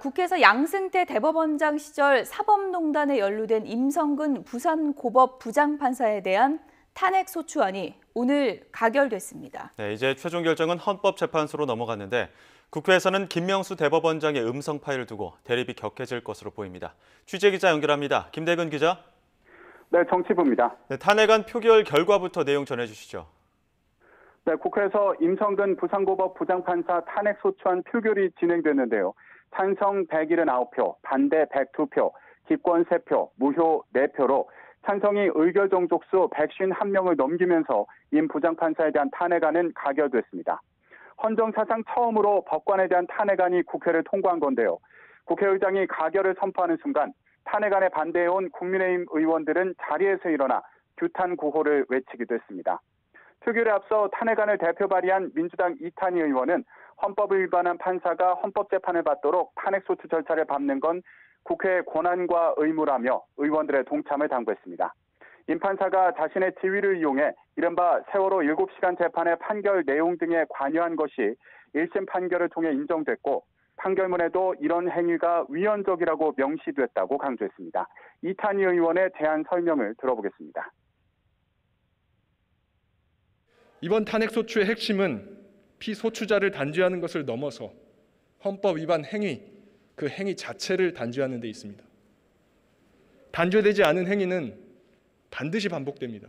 국회에서 양승태 대법원장 시절 사법농단에 연루된 임성근 부산고법 부장판사에 대한 탄핵소추안이 오늘 가결됐습니다. 네, 이제 최종 결정은 헌법재판소로 넘어갔는데 국회에서는 김명수 대법원장의 음성 파일을 두고 대립이 격해질 것으로 보입니다. 취재기자 연결합니다. 김대근 기자. 네, 정치부입니다. 네, 탄핵안 표결 결과부터 내용 전해주시죠. 네, 국회에서 임성근 부산고법 부장판사 탄핵소추안 표결이 진행됐는데요. 찬성 179표, 반대 102표, 기권 3표, 무효 4표로 찬성이 의결 정족수 151명을 넘기면서 임 부장판사에 대한 탄핵안은 가결됐습니다. 헌정 사상 처음으로 법관에 대한 탄핵안이 국회를 통과한 건데요. 국회의장이 가결을 선포하는 순간 탄핵안에 반대해온 국민의힘 의원들은 자리에서 일어나 규탄 구호를 외치기도 했습니다. 표결에 앞서 탄핵안을 대표 발의한 민주당 이탄희 의원은 헌법을 위반한 판사가 헌법재판을 받도록 탄핵소추 절차를 밟는 건 국회의 권한과 의무라며 의원들의 동참을 당부했습니다. 임 판사가 자신의 지위를 이용해 이른바 세월호 7시간 재판의 판결 내용 등에 관여한 것이 1심 판결을 통해 인정됐고 판결문에도 이런 행위가 위헌적이라고 명시됐다고 강조했습니다. 이탄희 의원의 대안 설명을 들어보겠습니다. 이번 탄핵소추의 핵심은 피소추자를 단죄하는 것을 넘어서 헌법 위반 행위, 그 행위 자체를 단죄하는 데 있습니다. 단죄되지 않은 행위는 반드시 반복됩니다.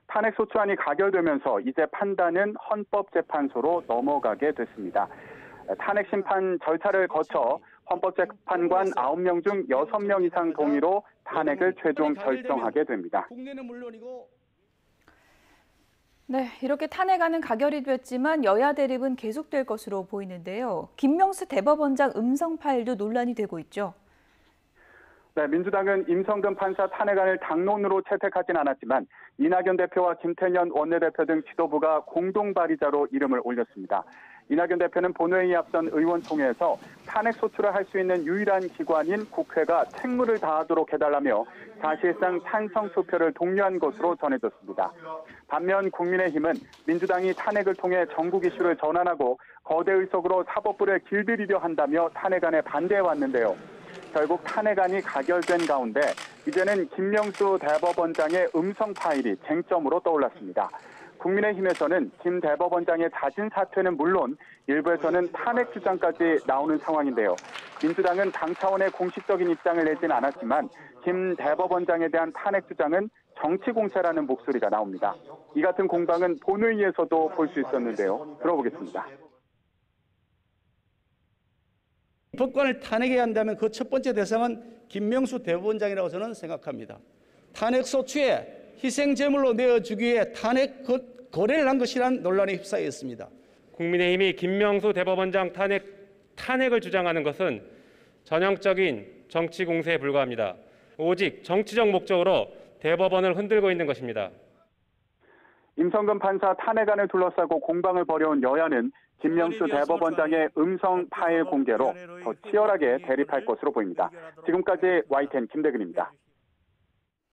탄핵소추안이 가결되면서 이제 판단은 헌법재판소로 넘어가게 됐습니다. 탄핵심판 절차를 거쳐 헌법재판관 9명 중 6명 이상 동의로 탄핵을 최종 결정하게 됩니다. 네, 이렇게 탄핵안은 가결이 됐지만 여야 대립은 계속될 것으로 보이는데요. 김명수 대법원장 음성 파일도 논란이 되고 있죠. 네, 민주당은 임성근 판사 탄핵안을 당론으로 채택하진 않았지만 이낙연 대표와 김태년 원내대표 등 지도부가 공동 발의자로 이름을 올렸습니다. 이낙연 대표는 본회의 앞선 의원총회에서 탄핵소추를 할 수 있는 유일한 기관인 국회가 책무를 다하도록 해달라며 사실상 찬성 투표를 독려한 것으로 전해졌습니다. 반면 국민의힘은 민주당이 탄핵을 통해 전국 이슈를 전환하고 거대 의석으로 사법부를 길들이려 한다며 탄핵안에 반대해왔는데요. 결국 탄핵안이 가결된 가운데 이제는 김명수 대법원장의 음성 파일이 쟁점으로 떠올랐습니다. 국민의힘에서는 김 대법원장의 자진 사퇴는 물론 일부에서는 탄핵 주장까지 나오는 상황인데요. 민주당은 당 차원의 공식적인 입장을 내진 않았지만 김 대법원장에 대한 탄핵 주장은 정치 공세라는 목소리가 나옵니다. 이 같은 공방은 본회의에서도 볼 수 있었는데요. 들어보겠습니다. 법관을 탄핵해야 한다면 그 첫 번째 대상은 김명수 대법원장이라고 저는 생각합니다. 탄핵소추에 희생제물로 내어주기 위해 탄핵 거래를 한 것이란 논란에 휩싸여 있습니다. 국민의힘이 김명수 대법원장 탄핵을 주장하는 것은 전형적인 정치 공세에 불과합니다. 오직 정치적 목적으로 대법원을 흔들고 있는 것입니다. 임성근 판사 탄핵안을 둘러싸고 공방을 벌여온 여야는 김명수 대법원장의 음성 파일 공개로 더 치열하게 대립할 것으로 보입니다. 지금까지 YTN 김대근입니다.